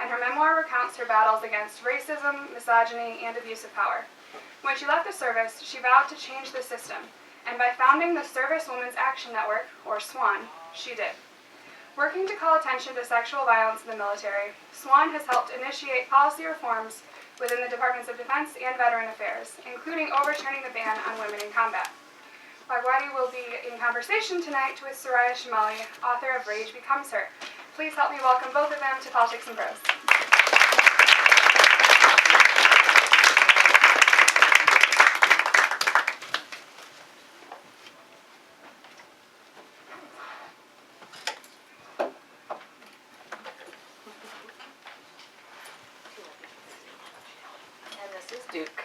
and her memoir recounts her battles against racism, misogyny, and abuse of power. When she left the service, she vowed to change the system, and by founding the Service Women's Action Network, or SWAN, she did. Working to call attention to sexual violence in the military, SWAN has helped initiate policy reforms within the Departments of Defense and Veteran Affairs, including overturning the ban on women in combat. Bhagwati will be in conversation tonight with Soraya Chemaly, author of Rage Becomes Her. Please help me welcome both of them to Politics and Prose. And this is Duke.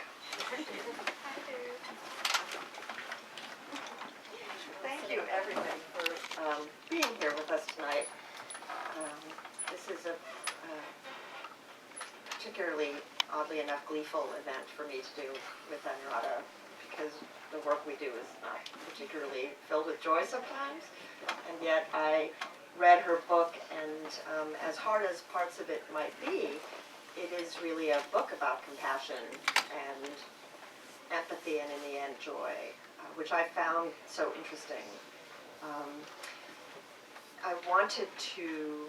Thank you, everybody, for being here with us tonight. This is a particularly, oddly enough, gleeful event for me to do with Anuradha, because the work we do is not particularly filled with joy sometimes, and yet I read her book, and as hard as parts of it might be, it is really a book about compassion and empathy and, in the end, joy, which I found so interesting. I wanted to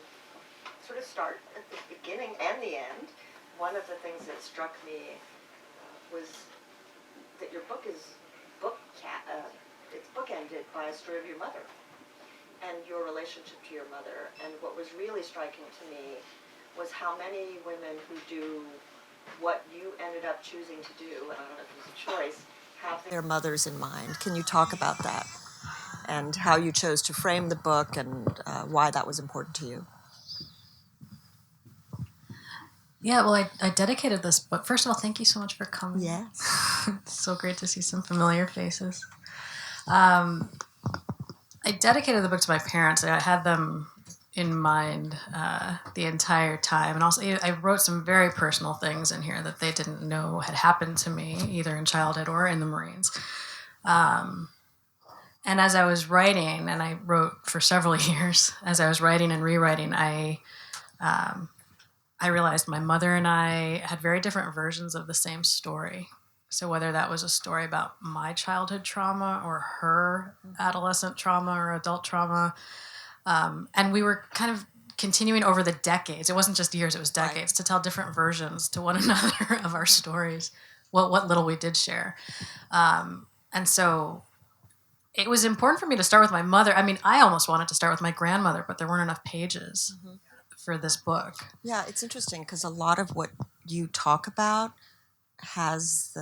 sort of start at the beginning and the end. One of the things that struck me was that your book is it's bookended by a story of your mother and your relationship to your mother. And what was really striking to me was how many women who do what you ended up choosing to do, and I don't know if it was a choice, have their mothers in mind. Can you talk about that and how you chose to frame the book and why that was important to you? Yeah, well, I dedicated this book. First of all, thank you so much for coming. Yes. It's so great to see some familiar faces. I dedicated the book to my parents. I had them in mind the entire time. And also, I wrote some very personal things in here that they didn't know had happened to me, either in childhood or in the Marines. And as I was writing, and I wrote for several years, as I was writing and rewriting, I realized my mother and I had very different versions of the same story. So whether that was a story about my childhood trauma or her adolescent trauma or adult trauma, and we were kind of continuing over the decades. It wasn't just years, it was decades, to tell different versions to one another of our stories, what little we did share. And so it was important for me to start with my mother. I mean, I almost wanted to start with my grandmother, but there weren't enough pages for this book. Yeah, it's interesting because a lot of what you talk about has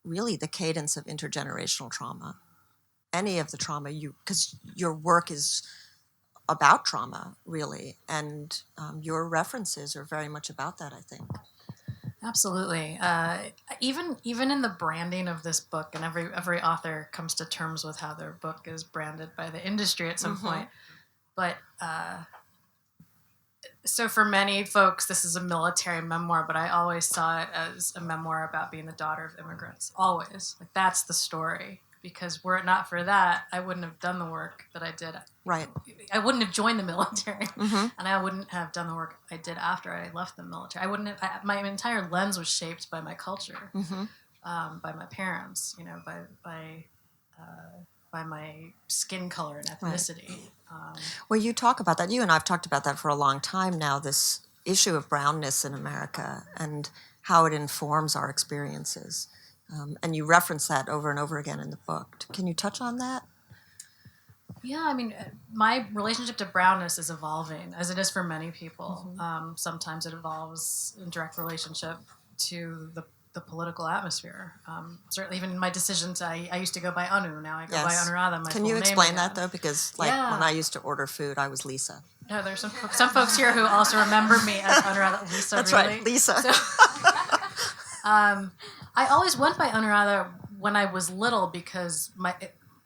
really the cadence of intergenerational trauma. Any of the trauma because your work is about trauma, really, and your references are very much about that, I think. Absolutely. Even in the branding of this book, and every author comes to terms with how their book is branded by the industry at some point. But so for many folks, this is a military memoir, but I always saw it as a memoir about being the daughter of immigrants. Always. Like, that's the story. Because were it not for that, I wouldn't have done the work that I did. Right. I wouldn't have joined the military, and I wouldn't have done the work I did after I left the military. I wouldn't have. My entire lens was shaped by my culture, by my parents. You know, by my skin color and ethnicity. Right. Well, you talk about that. You and I have talked about that for a long time now. This issue of brownness in America and how it informs our experiences. And you reference that over and over again in the book. Can you touch on that? Yeah, I mean, my relationship to brownness is evolving, as it is for many people. Sometimes it evolves in direct relationship to the political atmosphere. Certainly, even in my decisions, I used to go by Anu. Now I go by Anuradha. Can you explain that, though? Because when I used to order food, I was Lisa. No, there's some folks here who also remember me as Anuradha. Lisa, That's really? Right, Lisa. So, I always went by Anuradha when I was little because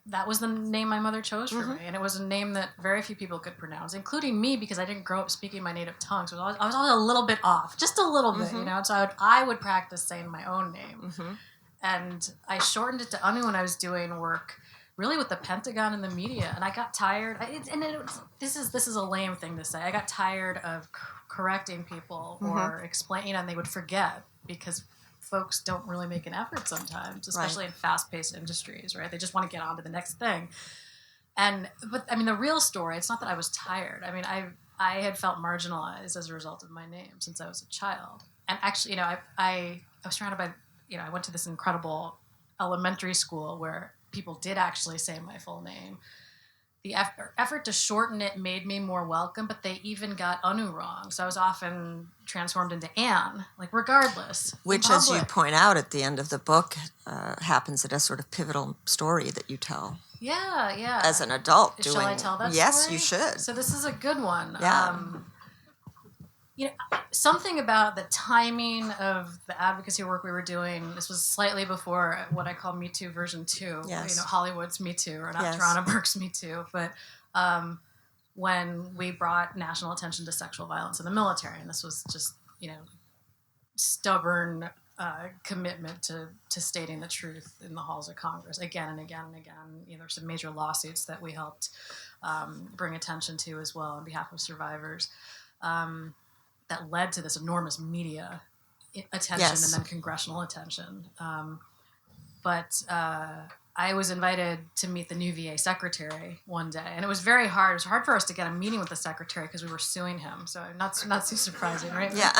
that was the name my mother chose for me, and it was a name that very few people could pronounce, including me, because I didn't grow up speaking my native tongue. So I was always a little bit off, just a little bit, you know. So I would practice saying my own name, and I shortened it to Anu when I was doing work really with the Pentagon and the media, and I got tired. This is a lame thing to say. I got tired of correcting people or explaining, and they would forget because folks don't really make an effort sometimes, especially in fast-paced industries, right? They just want to get on to the next thing. But I mean, the real story, it's not that I was tired. I mean, I had felt marginalized as a result of my name since I was a child. And actually, I was surrounded by, I went to this incredible elementary school where people did actually say my full name. The effort to shorten it made me more welcome, but they even got Anu wrong. So I was often transformed into Anne, like regardless. Which, as you point out at the end of the book, happens at a sort of pivotal story that you tell. Yeah. As an adult Shall I tell that story? Yes, you should. So this is a good one. Yeah. Something about the timing of the advocacy work we were doing, this was slightly before what I call MeToo version 2. Yes. Hollywood's MeToo, or not Yes. Toronto Burke's MeToo, but when we brought national attention to sexual violence in the military, and this was just, stubborn commitment to stating the truth in the halls of Congress again and again and again. There's some major lawsuits that we helped bring attention to as well on behalf of survivors. That led to this enormous media attention and then congressional attention. But I was invited to meet the new VA secretary one day, and it was very hard. It was hard for us to get a meeting with the secretary because we were suing him. So not so surprising, right? Yeah.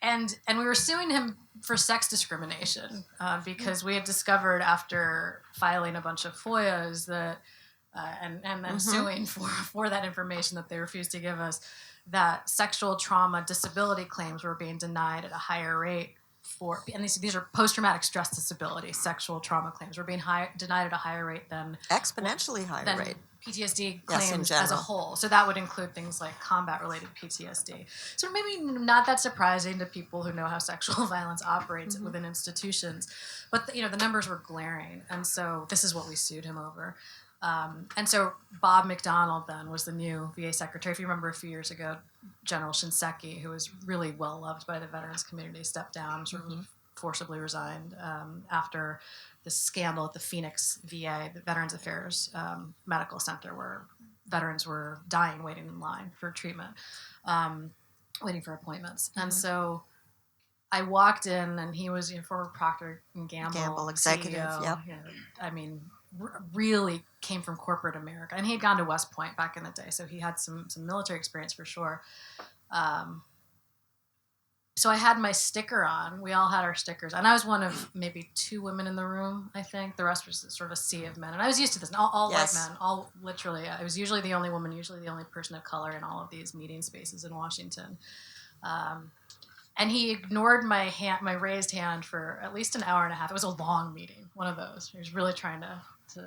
And we were suing him for sex discrimination because we had discovered after filing a bunch of FOIAs that and then suing for that information that they refused to give us, that sexual trauma disability claims were being denied at a higher rate and these are post-traumatic stress disability sexual trauma claims were being denied at a higher rate than exponentially higher rate. PTSD Yes, claims as a whole. So that would include things like combat-related PTSD. So maybe not that surprising to people who know how sexual violence operates within institutions. But the numbers were glaring, and so this is what we sued him over. And so Bob McDonnell then was the new VA secretary. If you remember a few years ago, General Shinseki, who was really well loved by the veterans community, stepped down, sort of forcibly resigned after this scandal at the Phoenix VA, the Veterans Affairs Medical Center, where veterans were dying waiting in line for treatment, waiting for appointments. And so I walked in, and he was former Procter & Gamble executive. CEO. Yep. I mean, really came from corporate America, and he had gone to West Point back in the day, so he had some military experience for sure. So I had my sticker on. We all had our stickers, and I was one of maybe 2 women in the room. I think the rest was sort of a sea of men, and I was used to this. All white men, all literally. I was usually the only woman, usually the only person of color in all of these meeting spaces in Washington. And he ignored my raised hand for at least an hour and a half. It was a long meeting, one of those. He was really trying to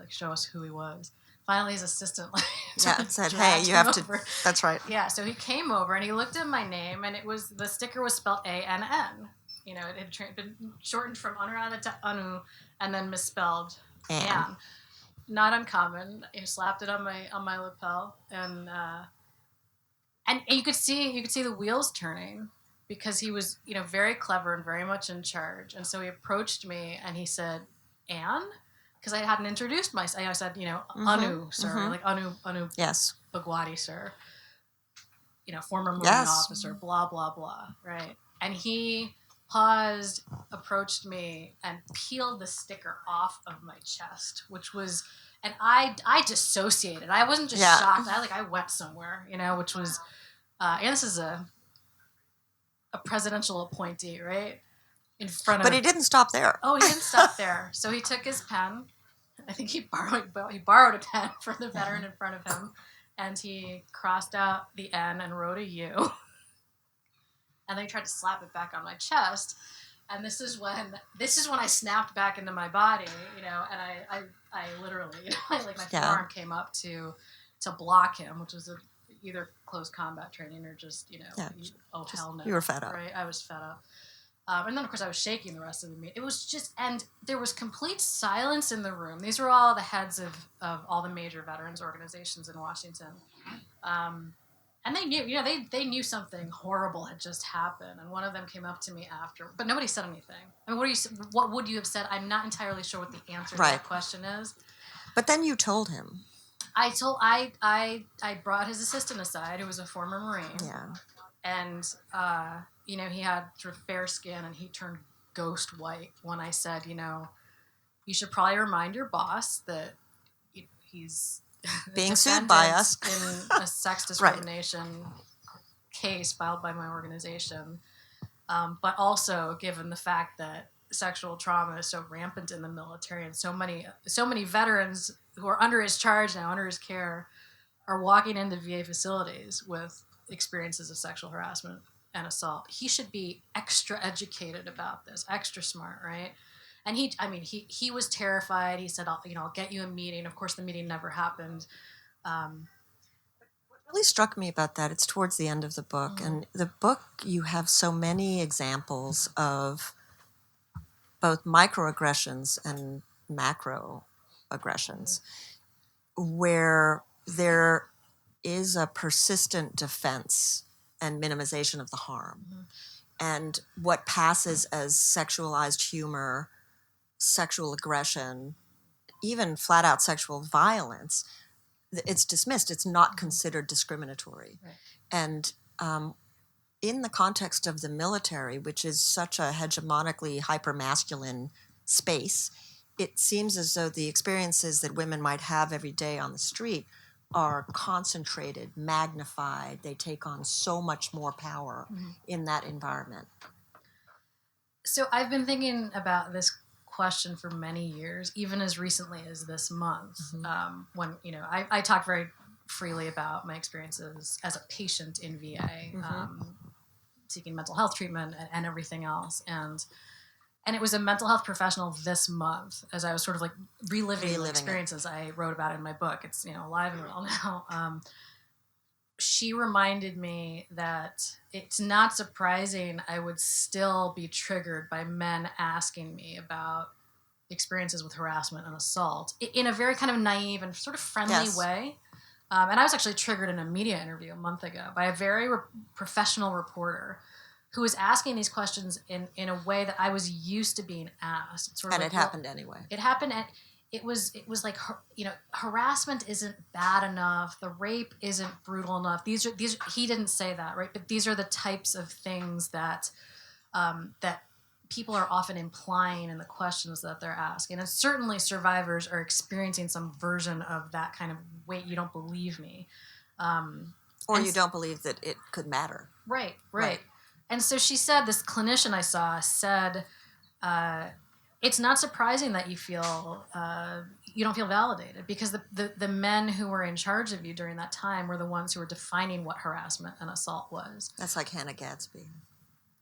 show us who he was. Finally, his assistant said, "Hey, you have to." That's right. Yeah, so he came over and he looked at my name, and the sticker was spelled ANN. It had been shortened from Anuradha to Anu, and then misspelled Anne. Not uncommon. He slapped it on my lapel, and you could see the wheels turning, because he was very clever and very much in charge. And so he approached me and he said, "Anne?" Because I hadn't introduced myself. I said, Anu, sir, like Anu Yes. Bhagwati, sir. Former Marine officer, blah, blah, blah, right? And he paused, approached me, and peeled the sticker off of my chest, which was, and I dissociated. I wasn't just shocked. I went somewhere, which was, and this is a presidential appointee, right? In front of. But he didn't stop there. Oh, he didn't stop there. So he took his pen. I think he borrowed a pen from the veteran in front of him, and he crossed out the N and wrote a U. And then he tried to slap it back on my chest. And this is when I snapped back into my body, and I literally, my forearm came up to block him, which was either close combat training or just, hell no. You were fed up. Right? I was fed up. And then, of course, I was shaking the rest of the meeting. It was just, and there was complete silence in the room. These were all the heads of all the major veterans organizations in Washington. And they knew, they knew something horrible had just happened. And one of them came up to me after, but nobody said anything. I mean, what would you have said? I'm not entirely sure what the answer to that question is. But then you told him. I brought his assistant aside, who was a former Marine. Yeah. And, he had sort of fair skin, and he turned ghost white when I said, you should probably remind your boss that he's being sued by us in a sex discrimination case filed by my organization. But also, given the fact that sexual trauma is so rampant in the military, and so many veterans who are under his charge now, under his care, are walking into VA facilities with experiences of sexual harassment and assault. He should be extra educated about this, extra smart, right? And he was terrified. He said, I'll get you a meeting. Of course, the meeting never happened. What really struck me about that, it's towards the end of the book. Mm-hmm. And the book, you have so many examples of both microaggressions and macroaggressions, where there is a persistent defense and minimization of the harm. Mm-hmm. And what passes as sexualized humor, sexual aggression, even flat out sexual violence, it's dismissed. It's not considered discriminatory. Right. And in the context of the military, which is such a hegemonically hyper-masculine space, it seems as though the experiences that women might have every day on the street are concentrated, magnified. They take on so much more power in that environment. So I've been thinking about this question for many years, even as recently as this month, when I talk very freely about my experiences as a patient in VA, seeking mental health treatment and everything else, and it was a mental health professional this month, as I was sort of like reliving the experiences I wrote about in my book. It's alive and well now. She reminded me that it's not surprising I would still be triggered by men asking me about experiences with harassment and assault in a very kind of naive and sort of friendly way. And I was actually triggered in a media interview a month ago by a very professional reporter who was asking these questions in a way that I was used to being asked. Sort of and it happened anyway. It happened, and it was like, harassment isn't bad enough. The rape isn't brutal enough. These are he didn't say that, right? But these are the types of things that that people are often implying in the questions that they're asking. And certainly survivors are experiencing some version of that kind of, wait, you don't believe me. Or you don't believe that it could matter. Right. And so she said, this clinician I saw said, it's not surprising that you feel, you don't feel validated, because the men who were in charge of you during that time were the ones who were defining what harassment and assault was. That's like Hannah Gadsby.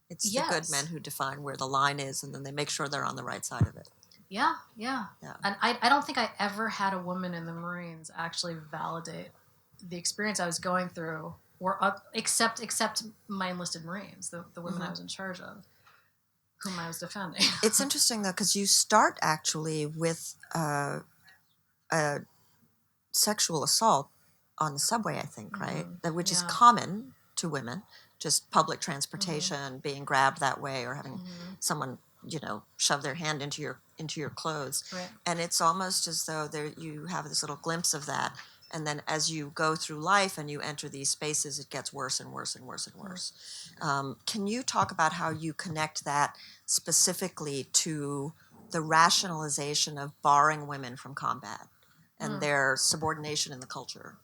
It's the good men who define where the line is, and then they make sure they're on the right side of it. Yeah. And I don't think I ever had a woman in the Marines actually validate the experience I was going through, or except my enlisted Marines, the women I was in charge of, whom I was defending. It's interesting, though, because you start actually with a sexual assault on the subway, I think, right? Which is common to women. Just public transportation, being grabbed that way, or having someone, shove their hand into your clothes. Right. And it's almost as though you have this little glimpse of that. And then as you go through life and you enter these spaces, it gets worse and worse and worse and worse. Can you talk about how you connect that specifically to the rationalization of barring women from combat and their subordination in the culture?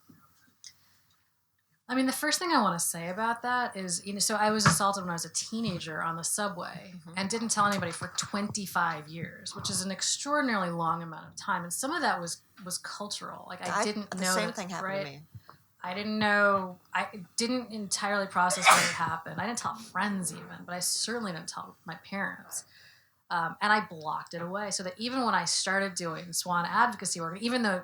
I mean, the first thing I want to say about that is, so I was assaulted when I was a teenager on the subway and didn't tell anybody for 25 years, which is an extraordinarily long amount of time. And some of that was cultural. Like, I didn't know. The same thing happened to me. I didn't know. I didn't entirely process what had happened. I didn't tell friends even, but I certainly didn't tell my parents. And I blocked it away, so that even when I started doing SWAN advocacy work, even though,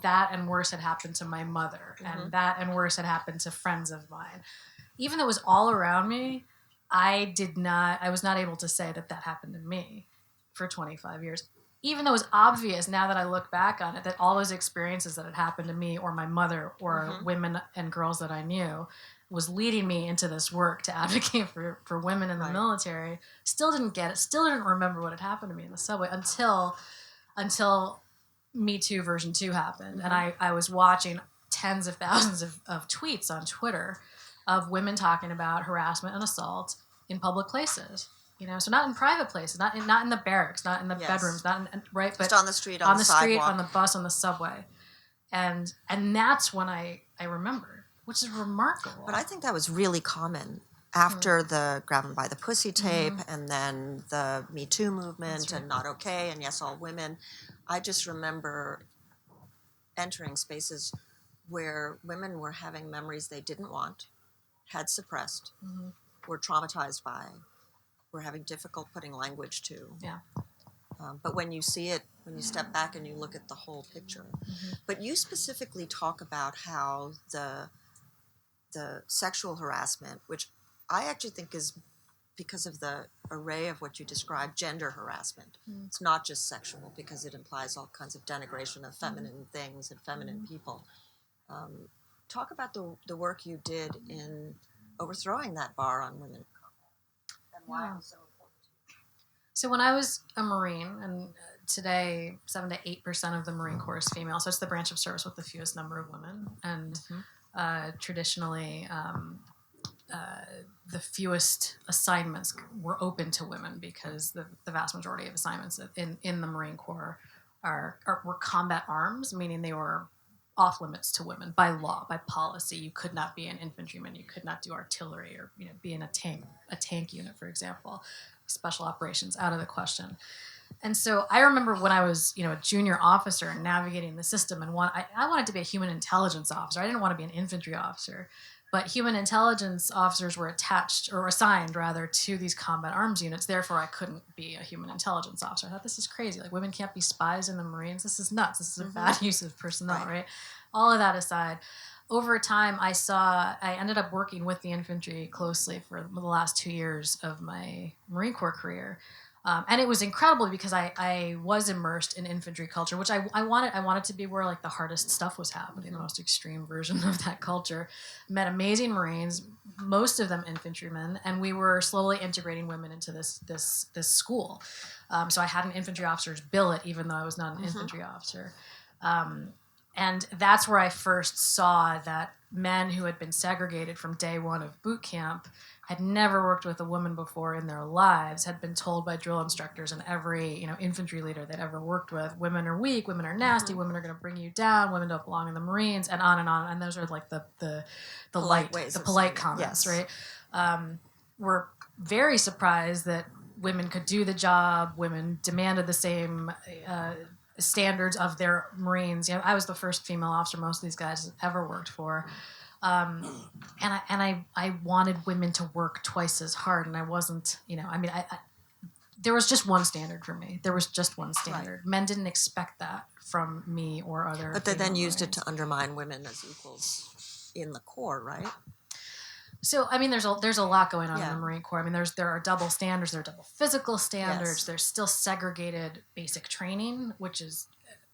that and worse had happened to my mother, and that and worse had happened to friends of mine, even though it was all around me, I was not able to say that happened to me for 25 years. even though it's obvious now that I look back on it, that all those experiences that had happened to me or my mother or women and girls that I knew was leading me into this work to advocate for women in the military, still didn't get it, still didn't remember what had happened to me in the subway until MeToo version 2 happened. And I was watching tens of thousands of tweets on Twitter of women talking about harassment and assault in public places. So not in private places, not in the barracks, not in the bedrooms, not in, right, just but on the street, on the street, sidewalk. on the bus, on the subway, and that's when I remembered, which is remarkable. But I think that was really common after the Grab 'em by the Pussy tape, and then the Me Too movement, and Not Okay, and Yes All Women. I just remember entering spaces where women were having memories they didn't want, had suppressed, were traumatized by, were having difficult putting language to. Yeah. But when you see it, when you step back and you look at the whole picture. But you specifically talk about how the sexual harassment, which I actually think is, because of the array of what you described, gender harassment. It's not just sexual, because it implies all kinds of denigration of feminine things and feminine people. Talk about the work you did in overthrowing that bar on women, and why it was so important to you. So when I was a Marine, and today 7 to 8% of the Marine Corps is female, so it's the branch of service with the fewest number of women, and traditionally the fewest assignments were open to women, because the vast majority of assignments in the Marine Corps were combat arms, meaning they were off limits to women by law, by policy. You could not be an infantryman, you could not do artillery, or be in a tank unit, for example. Special operations, out of the question. And so I remember when I was, a junior officer and navigating the system, and I wanted to be a human intelligence officer. I didn't want to be an infantry officer, but human intelligence officers were attached, or assigned rather, to these combat arms units. Therefore, I couldn't be a human intelligence officer. I thought, this is crazy. Like, women can't be spies in the Marines. This is nuts. This is a bad use of personnel, right? All of that aside, over time, I ended up working with the infantry closely for the last 2 years of my Marine Corps career. And it was incredible, because I was immersed in infantry culture, which I wanted to be where, like, the hardest stuff was happening, the most extreme version of that culture. Met amazing Marines, most of them infantrymen, and we were slowly integrating women into this school. So I had an infantry officer's billet, even though I was not an infantry officer. And that's where I first saw that men who had been segregated from day one of boot camp, had never worked with a woman before in their lives, had been told by drill instructors and every infantry leader they'd ever worked with, women are weak, women are nasty, women are going to bring you down, women don't belong in the Marines, and on and on. And those are like the polite comments, right? We're very surprised that women could do the job. Women demanded the same standards of their Marines. I was the first female officer most of these guys ever worked for. And I wanted women to work twice as hard, and I wasn't, there was just one standard for me. There was just one standard. Men didn't expect that from me or other. But they then used Marines. it to undermine women as equals in the Corps, right? So, there's a lot going on in the Marine Corps. There are double standards, there are double physical standards, there's still segregated basic training, which is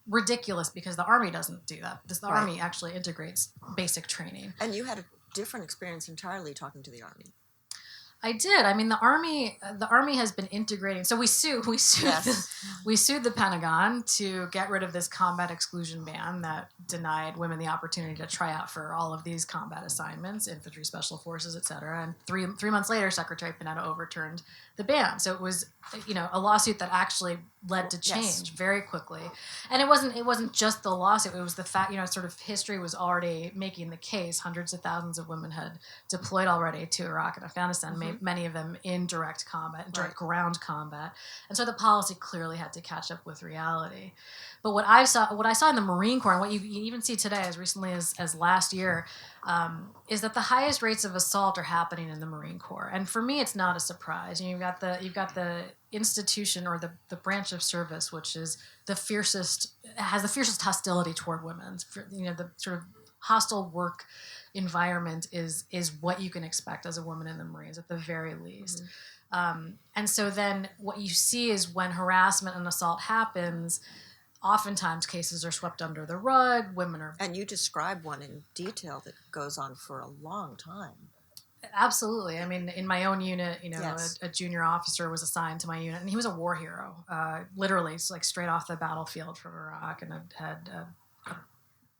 ridiculous, because the Army doesn't do that. The Army actually integrates basic training. And you had a different experience entirely talking to the Army. I did. The Army has been integrating. So we sued the Pentagon to get rid of this combat exclusion ban that denied women the opportunity to try out for all of these combat assignments, infantry, special forces, etc. And three months later, Secretary Panetta overturned the ban. So it was, a lawsuit that actually led to change very quickly. And it wasn't just the lawsuit. It was the fact, sort of history was already making the case. Hundreds of thousands of women had deployed already to Iraq and Afghanistan, many of them in direct combat, direct ground combat. And so the policy clearly had to catch up with reality. But what I saw in the Marine Corps, and what you even see today, as recently as last year, is that the highest rates of assault are happening in the Marine Corps. And for me, it's not a surprise. You've got the institution, or the branch of service, which is has the fiercest hostility toward women. The sort of hostile work environment is what you can expect as a woman in the Marines, at the very least. And so then what you see is when harassment and assault happens, oftentimes cases are swept under the rug. Women are... And you describe one in detail that goes on for a long time. Absolutely. I mean, in my own unit, Yes. a junior officer was assigned to my unit, and he was a war hero, literally, like straight off the battlefield from Iraq, and had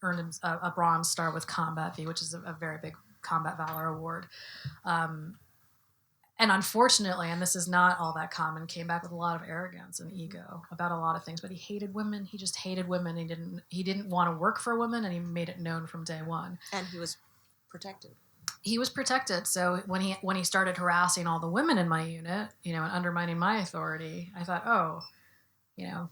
earned a Bronze Star with Combat V, which is a very big Combat Valor Award. And unfortunately, and this is not all that common, came back with a lot of arrogance and ego about a lot of things. But he hated women. He just hated women. He didn't want to work for women, and he made it known from day one. And he was protected. He was protected. So when he started harassing all the women in my unit, and undermining my authority, I thought, oh,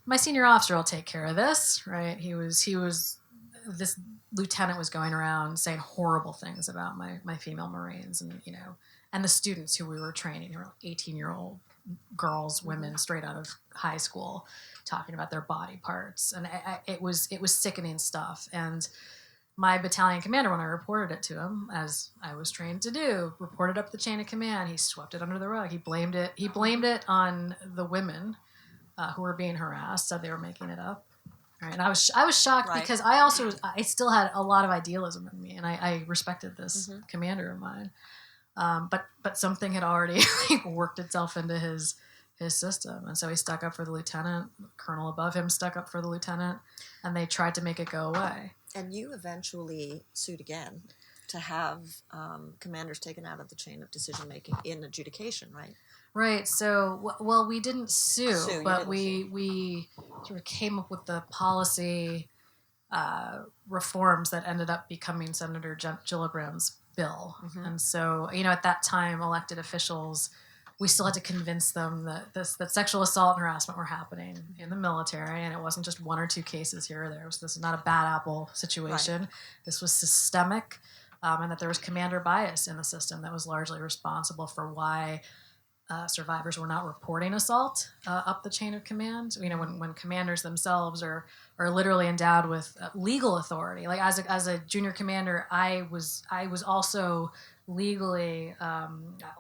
my senior officer will take care of this, right? He was this lieutenant was going around saying horrible things about my female Marines, and the students who we were training, 18-year-old girls, women straight out of high school, talking about their body parts, and it was sickening stuff. And my battalion commander, when I reported it to him, as I was trained to do, reported up the chain of command. He swept it under the rug. He blamed it on the women who were being harassed, said they were making it up. Right. And I was shocked, right, because I still had a lot of idealism in me, and I respected this commander of mine. But something had already worked itself into his system, and so he stuck up for the lieutenant. The colonel above him stuck up for the lieutenant, and they tried to make it go away. And you eventually sued again to have commanders taken out of the chain of decision making in adjudication, right? Right. So, well, we didn't sue, but we sort of came up with the policy reforms that ended up becoming Senator Gillibrand's bill. And so, at that time, elected officials, we still had to convince them that sexual assault and harassment were happening in the military, and it wasn't just one or two cases here or there. This is not a bad apple situation. Right. This was systemic, and that there was commander bias in the system that was largely responsible for why survivors were not reporting assault up the chain of command. When commanders themselves are literally endowed with legal authority. Like as a junior commander, I was also legally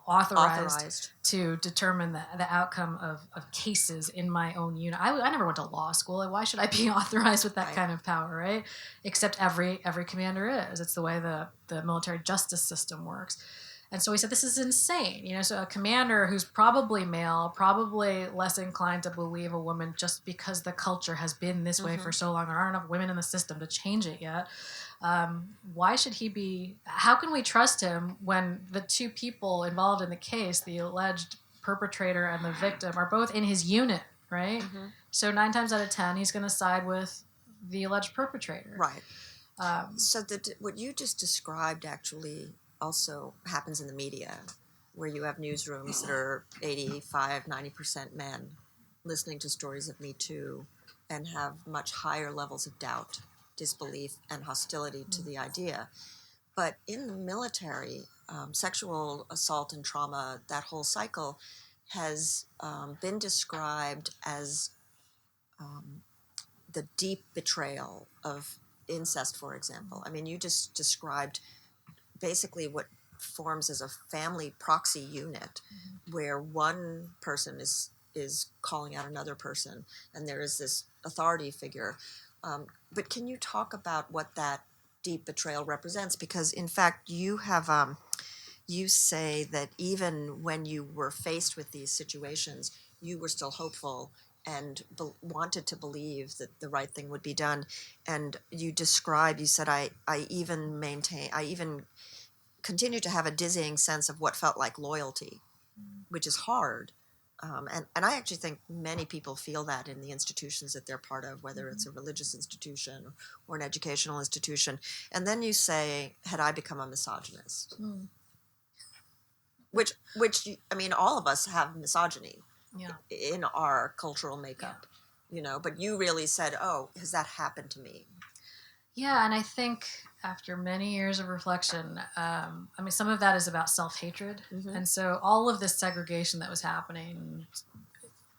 authorized to determine the outcome of cases in my own unit. I never went to law school. Why should I be authorized with that kind of power, right? Except every commander is. It's the way the military justice system works. And so we said, this is insane. So a commander who's probably male, probably less inclined to believe a woman just because the culture has been this way for so long. There aren't enough women in the system to change it yet. Why should he be... How can we trust him when the two people involved in the case, the alleged perpetrator and the victim, are both in his unit, right? So 9 times out of 10, he's going to side with the alleged perpetrator. Right. So what you just described actually also happens in the media, where you have newsrooms that are 85, 90% men listening to stories of MeToo and have much higher levels of doubt, disbelief, and hostility to the idea. But in the military, sexual assault and trauma, that whole cycle, has been described as the deep betrayal of incest, for example. I mean, you just described basically what forms as a family proxy unit, where one person is calling out another person, and there is this authority figure. But can you talk about what that deep betrayal represents? Because in fact, you have you say that even when you were faced with these situations, you were still hopeful and wanted to believe that the right thing would be done. And you said, I even continue to have a dizzying sense of what felt like loyalty, which is hard. And I actually think many people feel that in the institutions that they're part of, whether it's a religious institution or an educational institution. And then you say, had I become a misogynist? Which I mean, all of us have misogyny in our cultural makeup, but you really said, oh, has that happened to me? Yeah, and I think after many years of reflection, some of that is about self-hatred. And so all of this segregation that was happening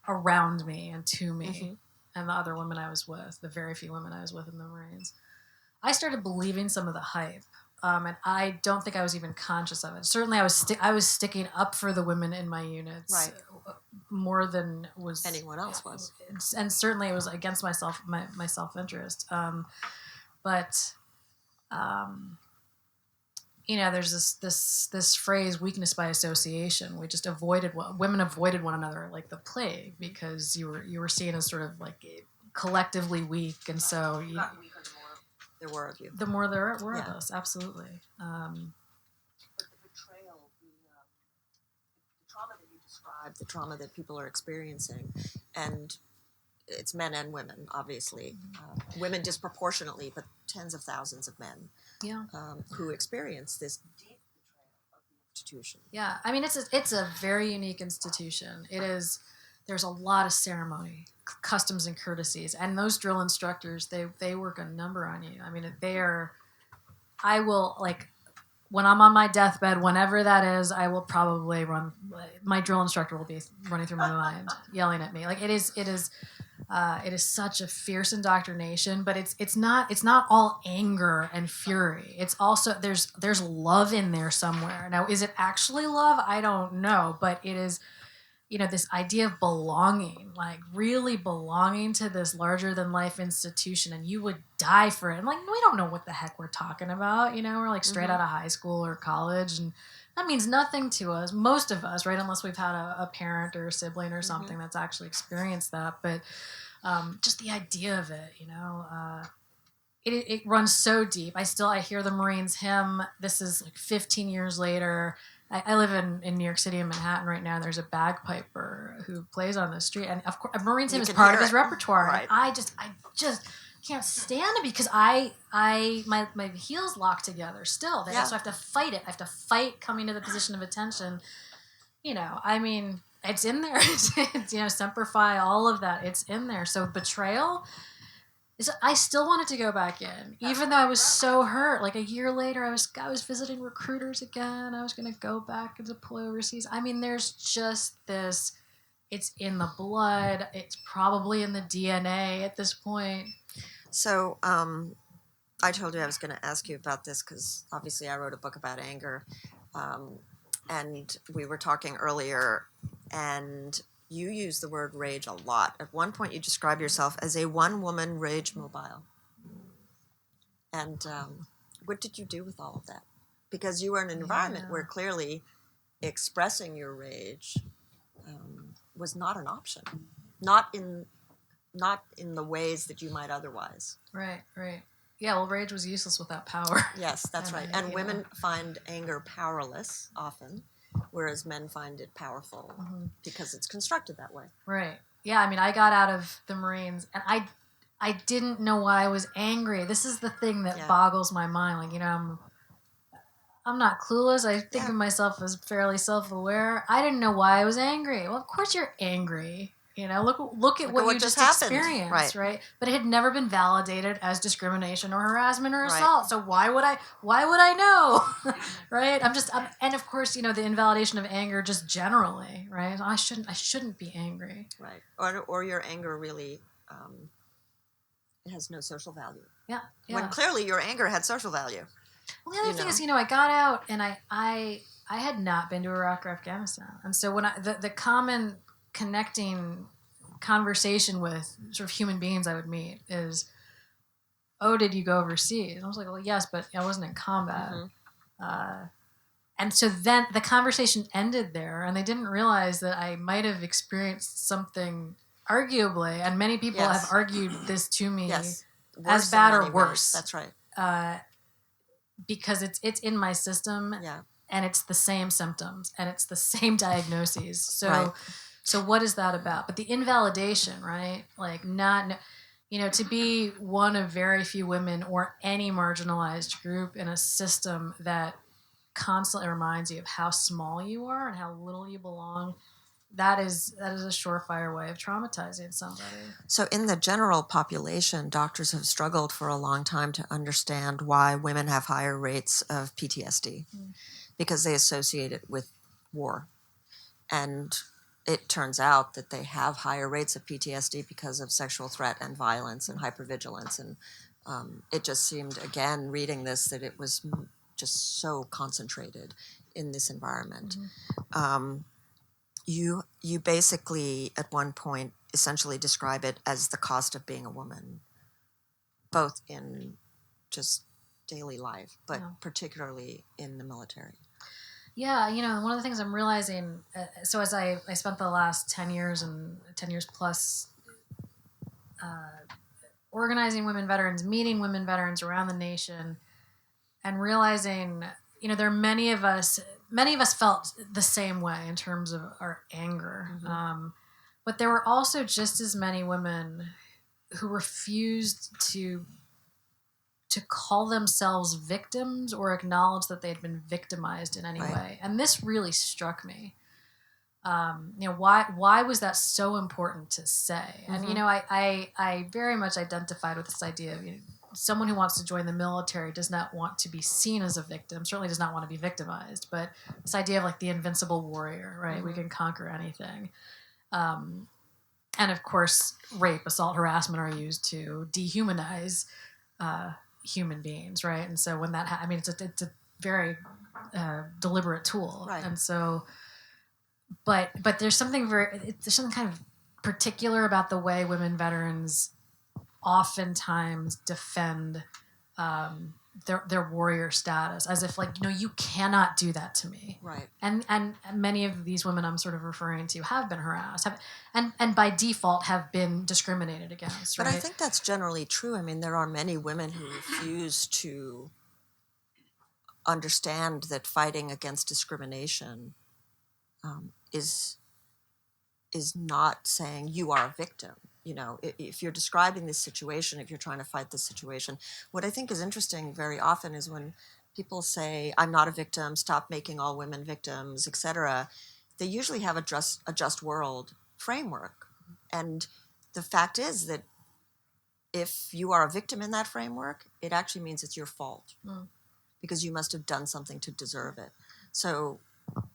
around me and to me and the other women I was with, the very few women I was with in the Marines, I started believing some of the hype and I don't think I was even conscious of it. Certainly, I was sticking up for the women in my units, Right. more than was Anyone else was. and certainly it was against my self-interest. But there's this phrase, weakness by association. We just women avoided one another like the plague, because you were seen as sort of like collectively weak, and so Not weaker, the more there were of you. the more there were of Yeah. us, absolutely. But the betrayal, the trauma that you described, the trauma that people are experiencing, and it's men and women, obviously. Women disproportionately, but tens of thousands of men Yeah. who experience this deep betrayal of the institution. Yeah, I mean, it's a very unique institution. It is. There's a lot of ceremony, customs, and courtesies, and those drill instructors, they work a number on you. I mean, they are. I will, like, when I'm on my deathbed, whenever that is, I will probably run. My drill instructor will be running through my mind, yelling at me. Like, it is such a fierce indoctrination, but it's not all anger and fury. It's also there's love in there somewhere. Now, is it actually love? I don't know, but it is, this idea of belonging, like really belonging to this larger than life institution, and you would die for it. And like, we don't know what the heck we're talking about. We're like straight out of high school or college, and that means nothing to us, most of us, right? Unless we've had a parent or a sibling or something that's actually experienced that. But just the idea of it, it runs so deep. I hear the Marines hymn. This is like 15 years later. I live in New York City, in Manhattan right now. There's a bagpiper who plays on the street, and of course, Marines hymn is part of his repertoire. Right. And I just can't stand it, because my heels lock together still. So I have to fight it. I have to fight coming to the position of attention. I mean, it's in there. It's, Semper Fi, all of that. It's in there. So betrayal. I still wanted to go back in, even though I was so hurt. Like a year later, I was visiting recruiters again. I was going to go back and deploy overseas. I mean, there's just this. It's in the blood. It's probably in the DNA at this point. So I told you I was going to ask you about this because obviously I wrote a book about anger, and we were talking earlier, and you use the word rage a lot. At one point, you describe yourself as a one-woman rage mobile. And what did you do with all of that? Because you were in an environment where clearly expressing your rage was not an option, not in the ways that you might otherwise. Right. Yeah, well, rage was useless without power. Yes, that's right. And women find anger powerless often, whereas men find it powerful because it's constructed that way. Right. Yeah, I mean, I got out of the Marines, and I didn't know why I was angry. This is the thing that boggles my mind. Like, I'm not clueless. I think of myself as fairly self-aware. I didn't know why I was angry. Well, of course you're angry. Look at what you just experienced, right? But it had never been validated as discrimination or harassment or assault. So why would I know, right? And of course, the invalidation of anger just generally, right? I shouldn't be angry, right? Or your anger really has no social value. Yeah. When clearly your anger had social value. Well, the other thing is, I got out, and I had not been to Iraq or Afghanistan, and so when the common connecting conversation with sort of human beings I would meet is, oh, did you go overseas? And I was like, well, yes, but I wasn't in combat. And so then the conversation ended there, and they didn't realize that I might have experienced something arguably, and many people have argued this to me, as bad or worse. That's right. Because it's in my system, and it's the same symptoms, and it's the same diagnoses. So what is that about? But the invalidation, right? Like to be one of very few women or any marginalized group in a system that constantly reminds you of how small you are and how little you belong, that is a surefire way of traumatizing somebody. So in the general population, doctors have struggled for a long time to understand why women have higher rates of PTSD because they associate it with war. And it turns out that they have higher rates of PTSD because of sexual threat and violence and hypervigilance. And it just seemed, again, reading this, that it was just so concentrated in this environment. You basically at one point essentially describe it as the cost of being a woman, both in just daily life, but particularly in the military. Yeah, one of the things I'm realizing, so as I spent the last 10 years plus organizing women veterans, meeting women veterans around the nation, and realizing, there are many of us felt the same way in terms of our anger. But there were also just as many women who refused to call themselves victims or acknowledge that they'd been victimized in any way. And this really struck me. Why was that so important to say? And, I very much identified with this idea of, someone who wants to join the military does not want to be seen as a victim, certainly does not want to be victimized, but this idea of like the invincible warrior, right? We can conquer anything. And of course, rape, assault, harassment are used to dehumanize human beings, right? And so when that it's a very deliberate tool, right? And so, but there's something kind of particular about the way women veterans oftentimes defend their warrior status, as if you cannot do that to me, right? And many of these women I'm sort of referring to have been harassed, and by default have been discriminated against. But right? I think that's generally true. I mean, there are many women who refuse to understand that fighting against discrimination is not saying you are a victim. If you're describing this situation, if you're trying to fight this situation, what I think is interesting very often is when people say, I'm not a victim, stop making all women victims, etc., they usually have a just world framework. And the fact is that if you are a victim in that framework, it actually means it's your fault because you must have done something to deserve it. So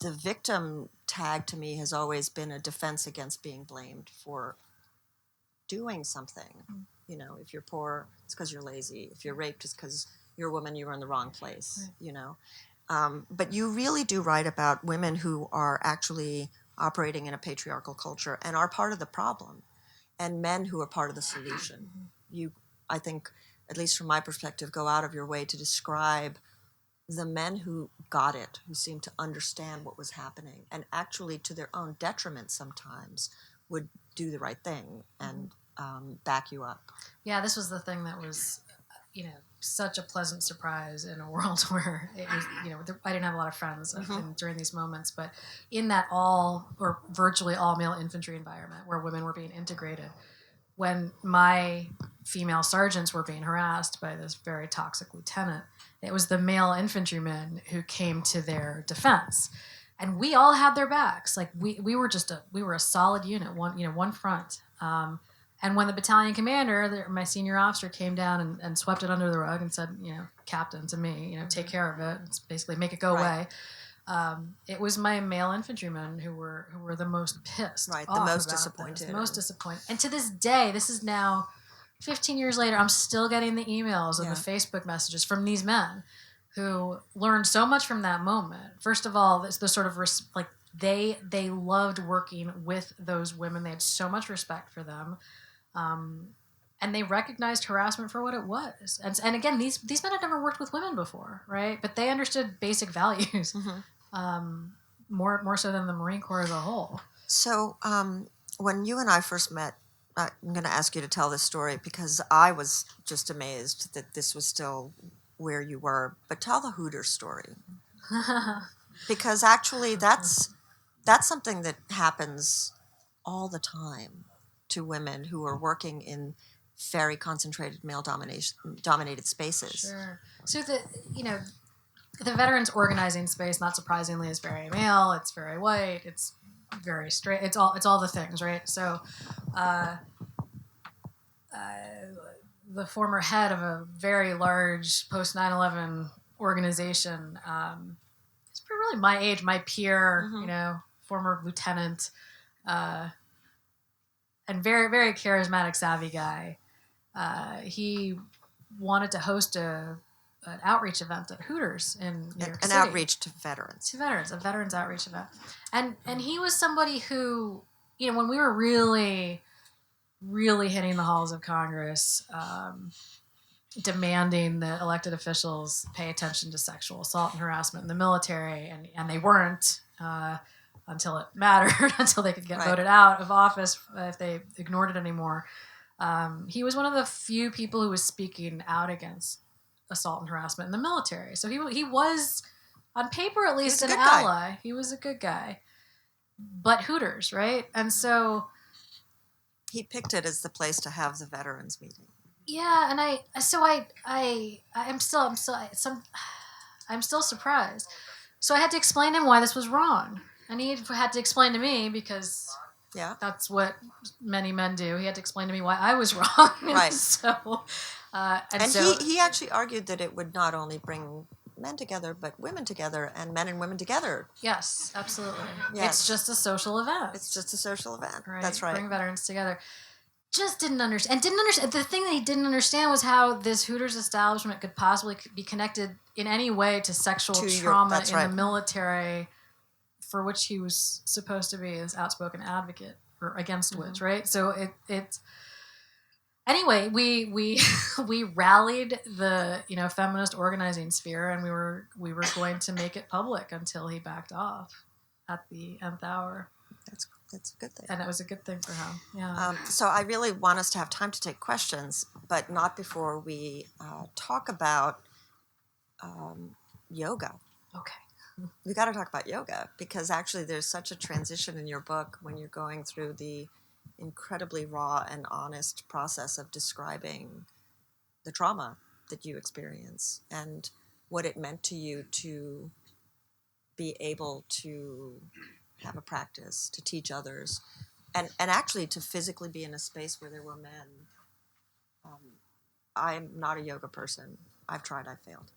the victim tag to me has always been a defense against being blamed for doing something. If you're poor, it's because you're lazy. If you're raped, it's because you're a woman, you were in the wrong place, But you really do write about women who are actually operating in a patriarchal culture and are part of the problem, and men who are part of the solution. You, I think, at least from my perspective, go out of your way to describe the men who got it, who seemed to understand what was happening, and actually, to their own detriment sometimes, would do the right thing and back you up. Yeah, this was the thing that was, such a pleasant surprise in a world where it was, I didn't have a lot of friends during these moments, but in that all or virtually all male infantry environment where women were being integrated, when my female sergeants were being harassed by this very toxic lieutenant, it was the male infantrymen who came to their defense, and we all had their backs. Like we were a solid unit, one front. And when the battalion commander, my senior officer, came down and swept it under the rug and said, Captain, to me, take care of it. It's basically make it go away. It was my male infantrymen who were the most pissed, right? The most disappointed, And to this day, this is now 15 years later, I'm still getting the emails and the Facebook messages from these men who learned so much from that moment. First of all, it's the sort of they loved working with those women. They had so much respect for them. And they recognized harassment for what it was. And again, these men had never worked with women before, right? But they understood basic values more so than the Marine Corps as a whole. So when you and I first met, I'm going to ask you to tell this story because I was just amazed that this was still where you were. But tell the Hooters story. Because actually that's something that happens all the time to women who are working in very concentrated male dominated spaces. Sure. So the veterans organizing space, not surprisingly, is very male. It's very white. It's very straight. It's all the things, right? So, the former head of a very large post 9/11 organization, is really my age, my peer, former lieutenant, and very, very charismatic, savvy guy. He wanted to host a an outreach event at Hooters in New York City. An outreach to veterans. A veterans outreach event. And he was somebody who, when we were really, really hitting the halls of Congress, demanding that elected officials pay attention to sexual assault and harassment in the military, and they weren't until it mattered, until they could get voted out of office if they ignored it anymore. He was one of the few people who was speaking out against assault and harassment in the military. So he was, on paper at least, an ally. He was a good guy. But Hooters, right? And so he picked it as the place to have the veterans meeting. Yeah, and I'm still surprised. So I had to explain to him why this was wrong, and he had to explain to me, because that's what many men do. He had to explain to me why I was wrong. Right. So, he actually argued that it would not only bring men together, but women together, and men and women together. Yes, absolutely. Yes. It's just a social event. It's just a social event. Right. That's right. Bring veterans together. Just didn't understand. The thing that he didn't understand was how this Hooters establishment could possibly be connected in any way to sexual trauma in the military, for which he was supposed to be this outspoken advocate, or against which, right? So it's anyway, we rallied the feminist organizing sphere, and we were going to make it public until he backed off at the nth hour. That's a good thing. And it was a good thing for him. Yeah. So I really want us to have time to take questions, but not before we talk about yoga. Okay. We got to talk about yoga, because actually there's such a transition in your book when you're going through the incredibly raw and honest process of describing the trauma that you experience and what it meant to you to be able to have a practice, to teach others, and actually to physically be in a space where there were men. I'm not a yoga person. I've tried, I've failed.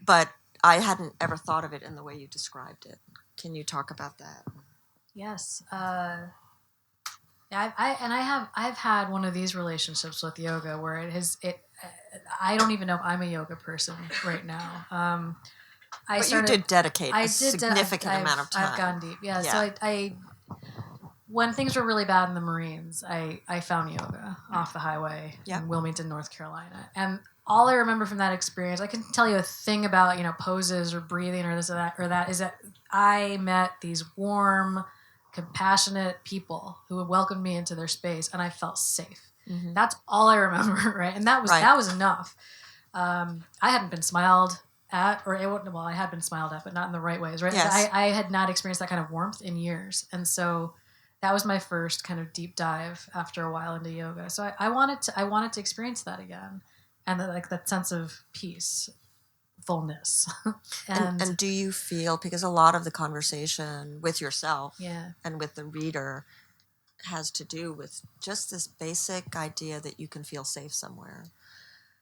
But I hadn't ever thought of it in the way you described it. Can you talk about that? Yes. I've had one of these relationships with yoga where I don't even know if I'm a yoga person right now. You did dedicate a significant amount of time. I've gone deep, yeah. So I when things were really bad in the Marines, I found yoga off the highway in Wilmington, North Carolina. And all I remember from that experience, I can tell you a thing about, poses or breathing or this or that, is that I met these warm, compassionate people who had welcomed me into their space, and I felt safe. Mm-hmm. That's all I remember, right? And that was enough. I hadn't been smiled at, I had been smiled at, but not in the right ways, right? Yes. I had not experienced that kind of warmth in years. And so that was my first kind of deep dive after a while into yoga. So I wanted to experience that again. And that sense of peace, fullness. and do you feel, because a lot of the conversation with yourself and with the reader has to do with just this basic idea that you can feel safe somewhere.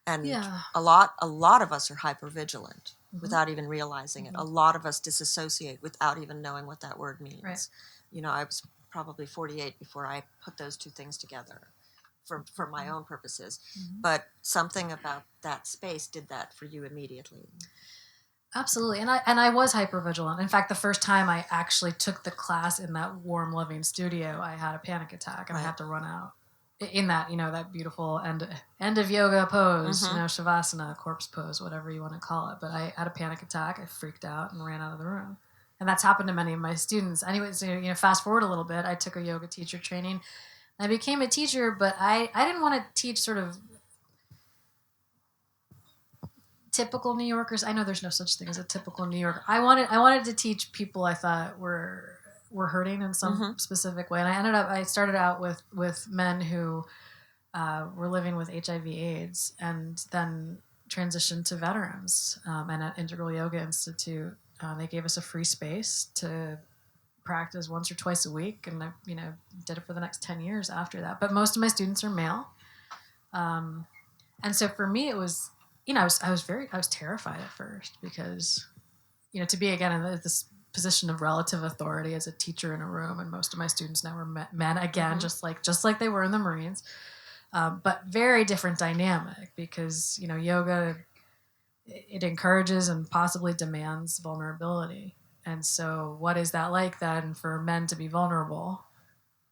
And a lot of us are hypervigilant without even realizing it. A lot of us disassociate without even knowing what that word means. Right. I was probably 48 before I put those two things together for my own purposes. Mm-hmm. But something about that space did that for you immediately. Absolutely. And I was hypervigilant. In fact, the first time I actually took the class in that warm, loving studio, I had a panic attack and I had to run out. In that, that beautiful end of yoga pose, shavasana, corpse pose, whatever you want to call it. But I had a panic attack. I freaked out and ran out of the room. And that's happened to many of my students. Anyways, fast forward a little bit, I took a yoga teacher training. I became a teacher, but I didn't want to teach sort of typical New Yorkers. I know there's no such thing as a typical New Yorker. I wanted to teach people I thought were hurting in some specific way. And I started out with men who were living with HIV/AIDS, and then transitioned to veterans. And at Integral Yoga Institute, they gave us a free space to practice once or twice a week, and I did it for the next 10 years after that. But most of my students are male. And so for me it was, I was terrified at first, because to be again in this position of relative authority as a teacher in a room, and most of my students now were men again, just like they were in the Marines, but very different dynamic, because yoga it encourages and possibly demands vulnerability. And so, what is that like then for men to be vulnerable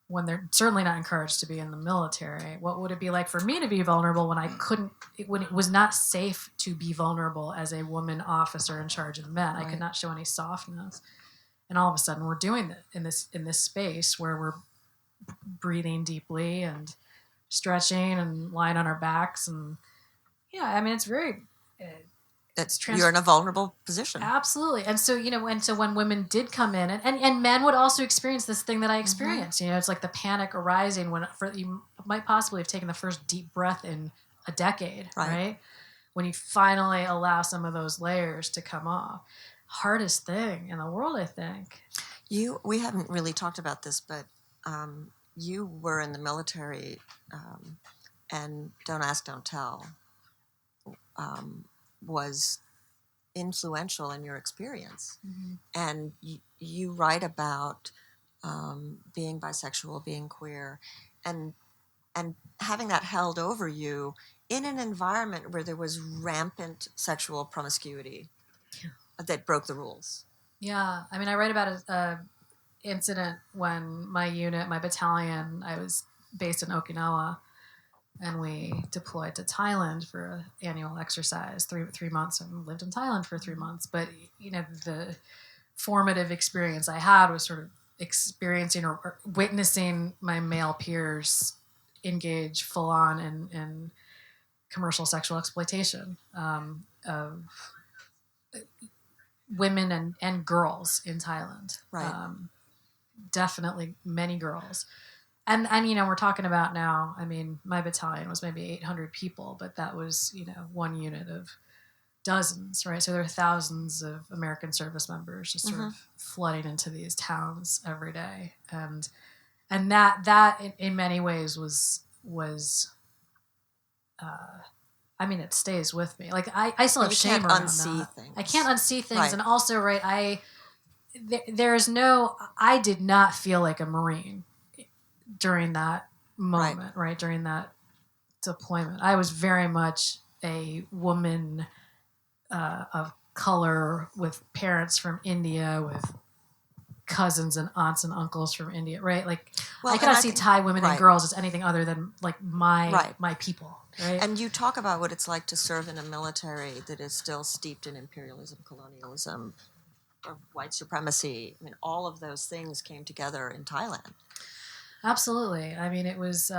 when they're certainly not encouraged to be in the military? What would it be like for me to be vulnerable when when it was not safe to be vulnerable as a woman officer in charge of men? Right. I could not show any softness. And all of a sudden, we're doing it in this space where we're breathing deeply and stretching and lying on our backs, and it's very. You're in a vulnerable position. Absolutely. And so, when women did come in, and men would also experience this thing that I experienced, it's like the panic arising when you might possibly have taken the first deep breath in a decade, right? When you finally allow some of those layers to come off. Hardest thing in the world, I think. We haven't really talked about this, but you were in the military, and Don't Ask, Don't Tell was influential in your experience. And you write about being bisexual, being queer, and having that held over you in an environment where there was rampant sexual promiscuity that broke the rules. Yeah, I write about a incident when my battalion, I was based in Okinawa, and we deployed to Thailand for an annual exercise, 3 months, and lived in Thailand for 3 months. But, the formative experience I had was sort of experiencing or witnessing my male peers engage full on in commercial sexual exploitation of women and girls in Thailand. Right. Definitely many girls. And we're talking about now, my battalion was maybe 800 people, but that was, one unit of dozens, right? So there are thousands of American service members just sort of flooding into these towns every day. And that in many ways was it stays with me. Like I still have shame around that. Things. I can't unsee things. Right. And also, right, I did not feel like a Marine during that moment, right? During that deployment. I was very much a woman of color with parents from India, with cousins and aunts and uncles from India, right? Like, I cannot see Thai women and girls as anything other than like my people, right? And you talk about what it's like to serve in a military that is still steeped in imperialism, colonialism, or white supremacy. All of those things came together in Thailand. Absolutely. It was.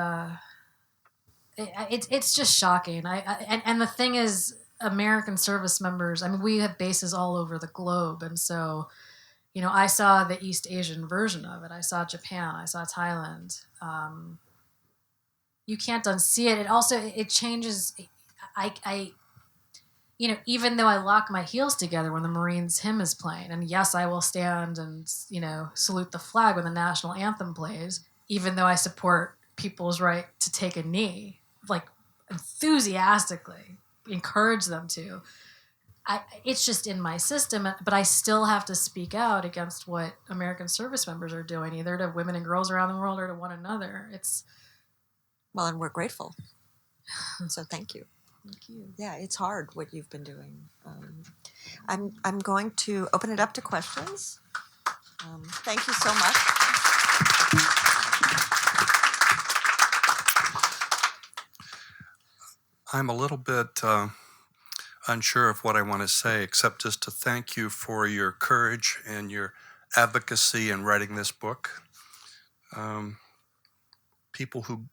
It's just shocking. And the thing is, American service members. We have bases all over the globe, and so, I saw the East Asian version of it. I saw Japan. I saw Thailand. You can't unsee it. It also changes. Even though I lock my heels together when the Marines hymn is playing, and yes, I will stand and salute the flag when the national anthem plays, even though I support people's right to take a knee, like enthusiastically encourage them to. It's just in my system, but I still have to speak out against what American service members are doing, either to women and girls around the world or to one another. And we're grateful. So thank you. Thank you. Yeah, it's hard what you've been doing. I'm going to open it up to questions. Thank you so much. I'm a little bit unsure of what I want to say, except just to thank you for your courage and your advocacy in writing this book. People who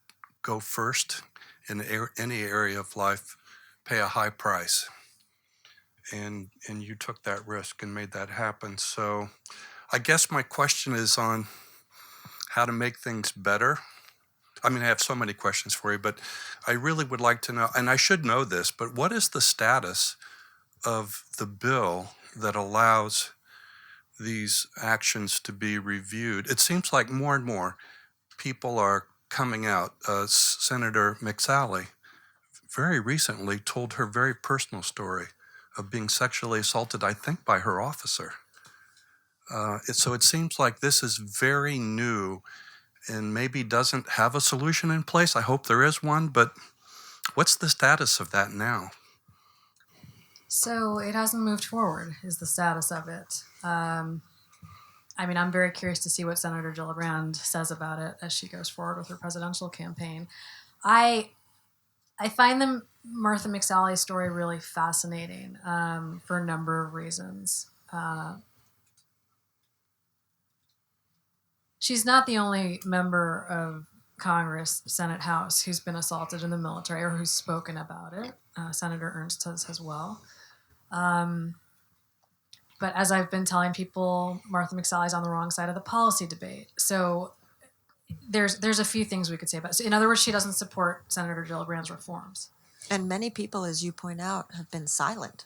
go first in any area of life pay a high price. And you took that risk and made that happen. So I guess my question is on how to make things better. I have so many questions for you, but I really would like to know, and I should know this, but what is the status of the bill that allows these actions to be reviewed? It seems like more and more people are coming out. Senator McSally very recently told her very personal story of being sexually assaulted, I think, by her officer. So it seems like this is very new and maybe doesn't have a solution in place. I hope there is one, but what's the status of that now? So it hasn't moved forward, is the status of it. I mean, I'm very curious to see what Senator Gillibrand says about it as she goes forward with her presidential campaign. I find the Martha McSally story really fascinating for a number of reasons. She's not the only member of Congress, Senate, House who's been assaulted in the military or who's spoken about it. Senator Ernst has as well. But as I've been telling people, Martha McSally's on the wrong side of the policy debate. So there's a few things we could say about it. So in other words, she doesn't support Senator Gillibrand's reforms. And many people, as you point out, have been silent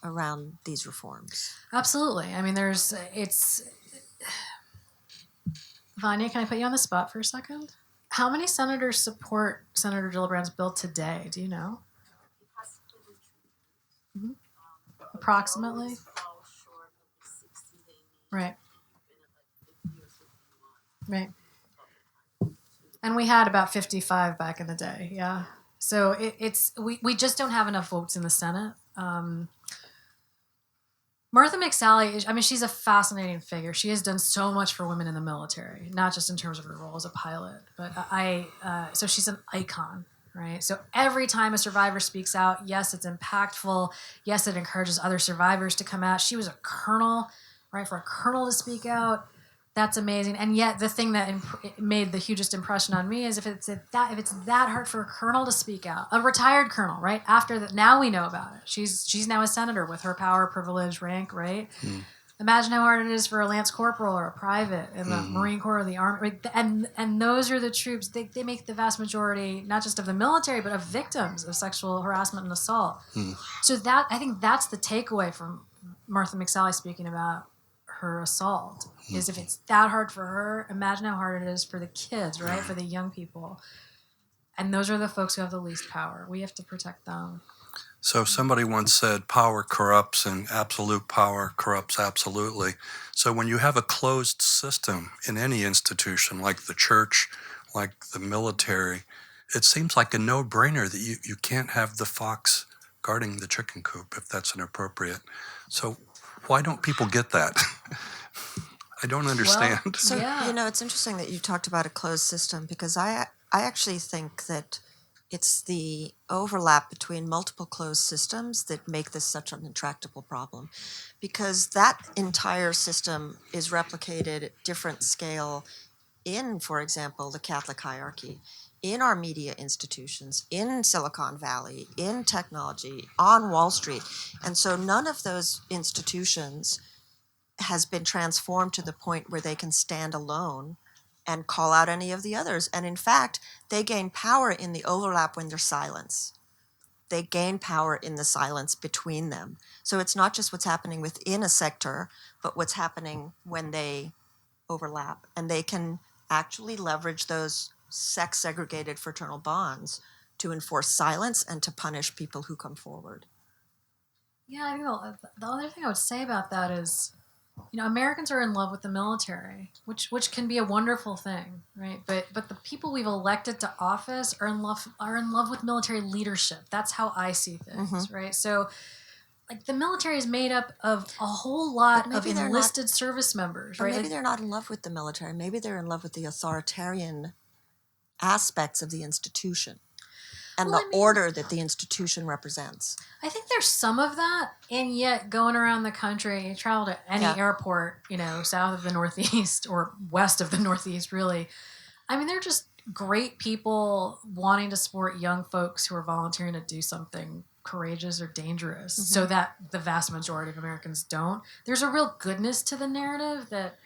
around these reforms. Absolutely. I mean, Vanya, can I put you on the spot for a second? How many senators support Senator Gillibrand's bill today? Do you know? Mm-hmm. Approximately? Right. Right. And we had about 55 back in the day, yeah. So we just don't have enough votes in the Senate. Martha McSally, I mean, she's a fascinating figure. She has done so much for women in the military, not just in terms of her role as a pilot, but so she's an icon, right? So every time a survivor speaks out, yes, it's impactful. Yes, it encourages other survivors to come out. She was a colonel, right? For a colonel to speak out, that's amazing. And yet, the thing that made the hugest impression on me is if it's that hard for a colonel to speak out, a retired colonel, right? After that, now we know about it. She's now a senator with her power, privilege, rank, right? Mm. Imagine how hard it is for a lance corporal or a private in the Marine Corps or the Army. And those are the troops. They make the vast majority, not just of the military, but of victims of sexual harassment and assault. Mm. So I think that's the takeaway from Martha McSally speaking about her assault, is if it's that hard for her, imagine how hard it is for the kids, right? For the young people. And those are the folks who have the least power. We have to protect them. So somebody once said power corrupts and absolute power corrupts absolutely. So when you have a closed system in any institution, like the church, like the military, it seems like a no-brainer that you can't have the fox guarding the chicken coop if that's inappropriate. So why don't people get that? I don't understand. Well, so, it's interesting that you talked about a closed system, because I actually think that it's the overlap between multiple closed systems that make this such an intractable problem, because that entire system is replicated at different scale in, for example, the Catholic hierarchy, in our media institutions, in Silicon Valley, in technology, on Wall Street. And so none of those institutions has been transformed to the point where they can stand alone and call out any of the others. And in fact, they gain power in the overlap when there's silence. They gain power in the silence between them. So it's not just what's happening within a sector, but what's happening when they overlap. And they can actually leverage those sex-segregated fraternal bonds to enforce silence and to punish people who come forward. Yeah, I know. The other thing I would say about that is, Americans are in love with the military, which can be a wonderful thing, right? But the people we've elected to office are in love with military leadership. That's how I see things, right? So, like, the military is made up of a whole lot of enlisted service members, right? Maybe they're not in love with the military. Maybe they're in love with the authoritarian aspects of the institution and order that the institution represents. I think there's some of that, and yet going around the country, you travel to any airport, south of the Northeast or west of the Northeast, really. I mean, they're just great people wanting to support young folks who are volunteering to do something courageous or dangerous, so that the vast majority of Americans don't. There's a real goodness to the narrative that,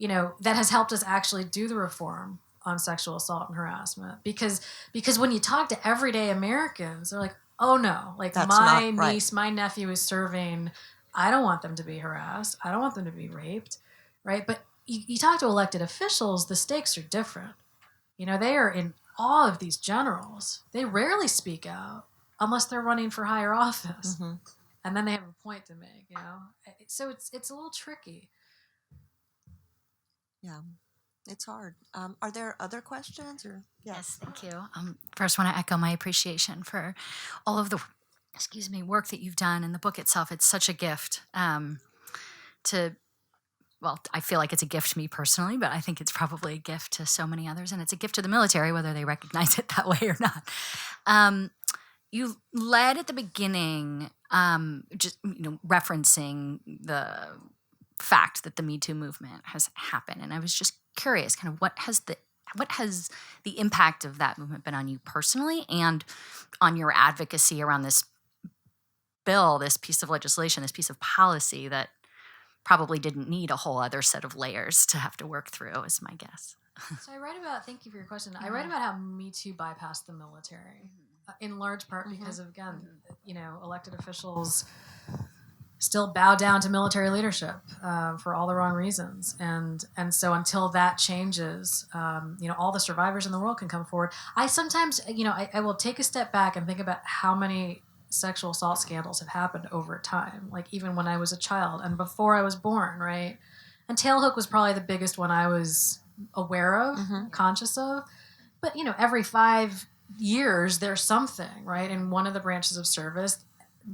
that has helped us actually do the reform on sexual assault and harassment, because when you talk to everyday Americans, they're like, oh no, like, that's my niece, my nephew is serving, I don't want them to be harassed, I don't want them to be raped, right? But you talk to elected officials, the stakes are different. They are in awe of these generals. They rarely speak out unless they're running for higher office, and then they have a point to make. So it's a little tricky. Yeah. It's hard. Are there other questions? Or Yes, thank you. First, want to echo my appreciation for all of the work that you've done, and the book itself. It's such a gift I feel like it's a gift to me personally, but I think it's probably a gift to so many others, and it's a gift to the military, whether they recognize it that way or not. You led at the beginning, just referencing the fact that the MeToo movement has happened, and I was just curious, kind of what has the impact of that movement been on you personally, and on your advocacy around this bill, this piece of legislation, this piece of policy that probably didn't need a whole other set of layers to have to work through, is my guess. So thank you for your question. I write about how Me Too bypassed the military, in large part because of, again, elected officials still bow down to military leadership for all the wrong reasons. And so until that changes, all the survivors in the world can come forward. I sometimes, I will take a step back and think about how many sexual assault scandals have happened over time, like even when I was a child and before I was born, right? And Tailhook was probably the biggest one I was aware of, conscious of. But, every 5 years there's something, right? In one of the branches of service,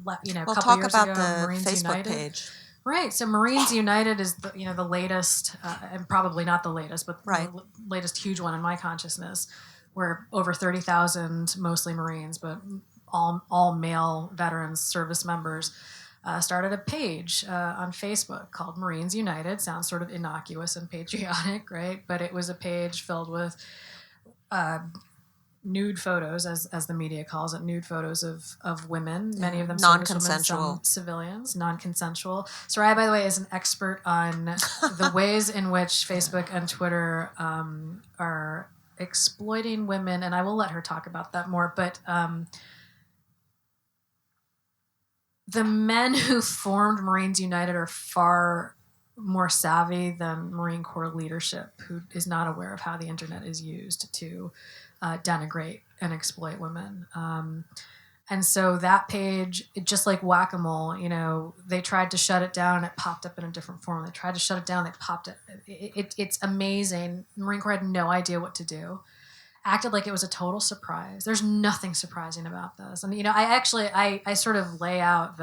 a couple talk years about ago, the Marines Facebook United. page. Right. So Marines United is the latest, and probably not the latest, but the latest huge one in my consciousness, where over 30,000, mostly Marines, but all male veterans, service members, started a page on Facebook called Marines United. Sounds sort of innocuous and patriotic, right? But it was a page filled with nude photos, as the media calls it, nude photos of women, many of them non-consensual, some civilians, non-consensual. Soraya, by the way, is an expert on the ways in which Facebook and Twitter are exploiting women, and I will let her talk about that more. But the men who formed Marines United are far more savvy than Marine Corps leadership, who is not aware of how the internet is used to denigrate and exploit women. And so that page, just like whack-a-mole, they tried to shut it down and it popped up in a different form. They tried to shut it down, they popped it. It's amazing. The Marine Corps had no idea what to do. Acted like it was a total surprise. There's nothing surprising about this. And, I sort of lay out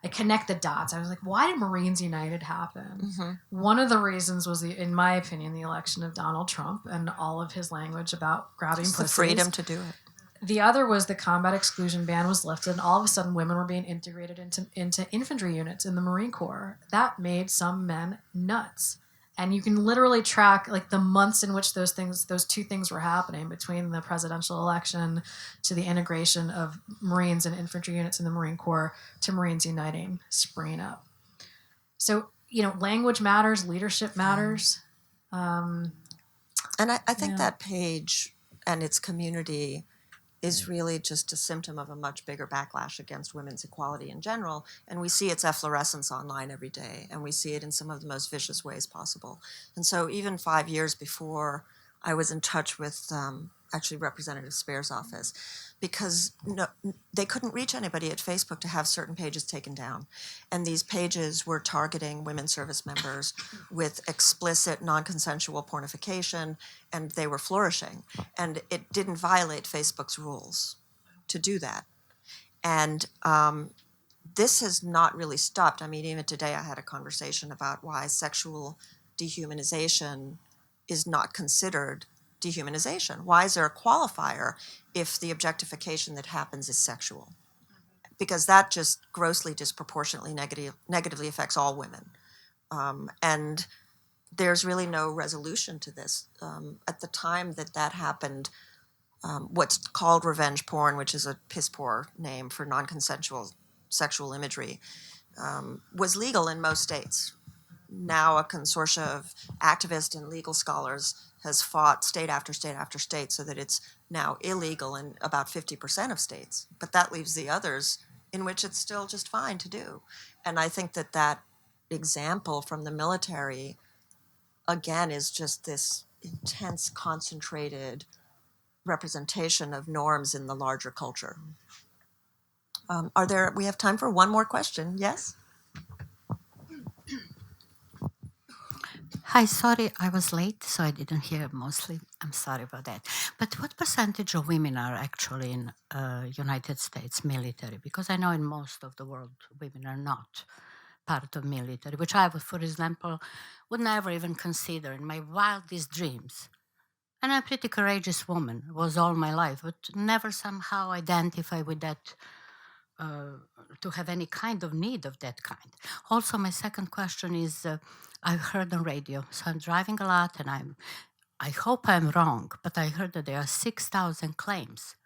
I connect the dots. I was like, why did Marines United happen? One of the reasons was, in my opinion, the election of Donald Trump and all of his language about grabbing pussies. The freedom to do it. The other was the combat exclusion ban was lifted, and all of a sudden women were being integrated into infantry units in the Marine Corps. That made some men nuts. And you can literally track like the months in which those two things were happening, between the presidential election to the integration of Marines and infantry units in the Marine Corps to Marines uniting, springing up. So, language matters, leadership matters. And I think that page and its community is really just a symptom of a much bigger backlash against women's equality in general. And we see its efflorescence online every day, and we see it in some of the most vicious ways possible. And so even 5 years before, I was in touch with actually Representative Spare's office, because they couldn't reach anybody at Facebook to have certain pages taken down. And these pages were targeting women service members with explicit non-consensual pornification, and they were flourishing. And it didn't violate Facebook's rules to do that. And this has not really stopped. I mean, even today I had a conversation about why sexual dehumanization is not considered dehumanization. Why is there a qualifier if the objectification that happens is sexual? Because that just grossly disproportionately negatively affects all women. And there's really no resolution to this. At the time that happened, what's called revenge porn, which is a piss poor name for non-consensual sexual imagery, was legal in most states. Now a consortia of activists and legal scholars has fought state after state after state so that it's now illegal in about 50% of states. But that leaves the others in which it's still just fine to do. And I think that example from the military, again, is just this intense, concentrated representation of norms in the larger culture. We have time for one more question. Yes? Hi, sorry, I was late, so I didn't hear mostly. I'm sorry about that. But what percentage of women are actually in United States military? Because I know in most of the world, women are not part of military, which I would, for example, would never even consider in my wildest dreams. And I'm a pretty courageous woman, was all my life, but never somehow identify with that, to have any kind of need of that kind. Also, my second question is, I've heard on radio, so I'm driving a lot, and I hope I'm wrong, but I heard that there are 6,000 claims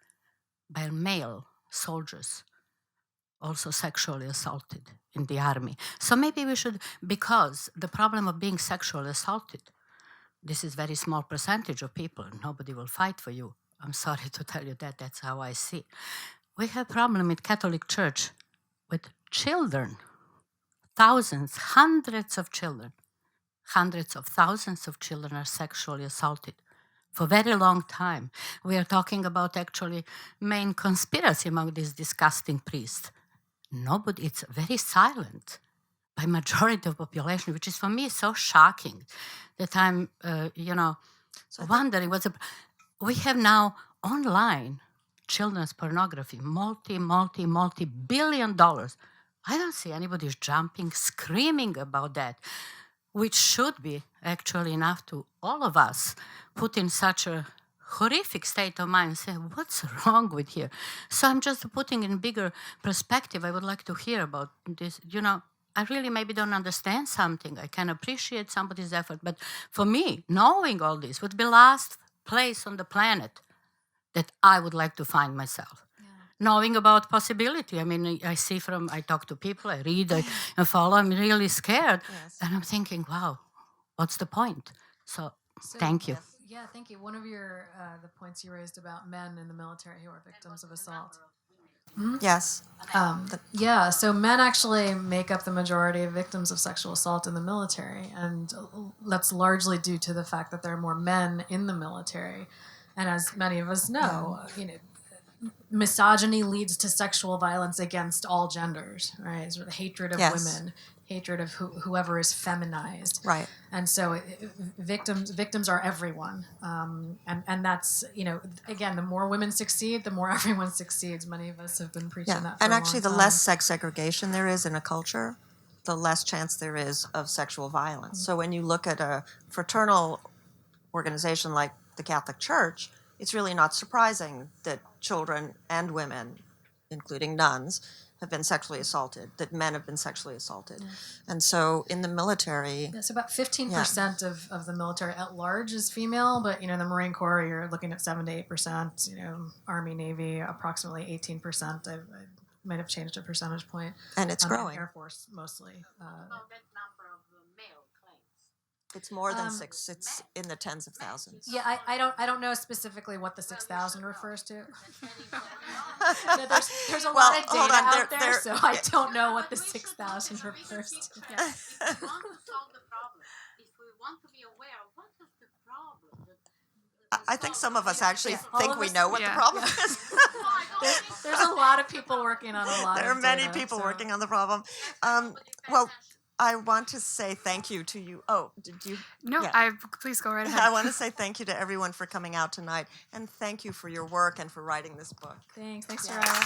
by male soldiers also sexually assaulted in the army. So maybe we should, because the problem of being sexually assaulted, this is very small percentage of people, nobody will fight for you. I'm sorry to tell you that, that's how I see. We have problem with Catholic Church with children, thousands, hundreds of children, hundreds of thousands of children are sexually assaulted for a very long time. We are talking about actually main conspiracy among these disgusting priests. Nobody, it's very silent by majority of population, which is for me so shocking that I'm, wondering we have now online children's pornography, multi-billion dollars. I don't see anybody jumping, screaming about that, which should be actually enough to all of us put in such a horrific state of mind and say, what's wrong with here? So I'm just putting in bigger perspective. I would like to hear about this. I really maybe don't understand something. I can appreciate somebody's effort, but for me, knowing all this would be last place on the planet that I would like to find myself. Yeah. Knowing about possibility. I mean, I talk to people, I read, I follow, I'm really scared. Yes. And I'm thinking, wow, what's the point? So thank you. Yeah, thank you. One of your the points you raised about men in the military who are victims of assault. Mm-hmm. Yes. Yeah, so men actually make up the majority of victims of sexual assault in the military, and that's largely due to the fact that there are more men in the military. And as many of us know, misogyny leads to sexual violence against all genders, right? Sort of hatred of women, hatred of whoever is feminized, right? And so victims are everyone, and that's again, the more women succeed, the more everyone succeeds. Many of us have been preaching that. For And a actually, long the time. less sex segregation there is in a culture, the less chance there is of sexual violence. Mm-hmm. So when you look at a fraternal organization like the Catholic Church, it's really not surprising that children and women, including nuns, have been sexually assaulted, that men have been sexually assaulted. Yeah. And so in the military... Yes, about 15% of the military at large is female, but, the Marine Corps, you're looking at 7 to 8%, Army, Navy, approximately 18%. I might have changed a percentage point. And it's growing. Air Force, mostly. It's more than 6. It's in the tens of thousands. Yeah, I don't know specifically what the 6,000 refers to. There's a lot of data out there, so I don't know what the 6,000 refers to. Yeah. If we want to solve the problem, if we want to be aware of what is the problem. I think some of us actually think we know what the problem is. There's a lot of people working on a lot of There are many data, people working on the problem. Well, I want to say thank you to you. Oh, did you? No, please go right ahead. I want to say thank you to everyone for coming out tonight, and thank you for your work and for writing this book. Thanks, Soraya.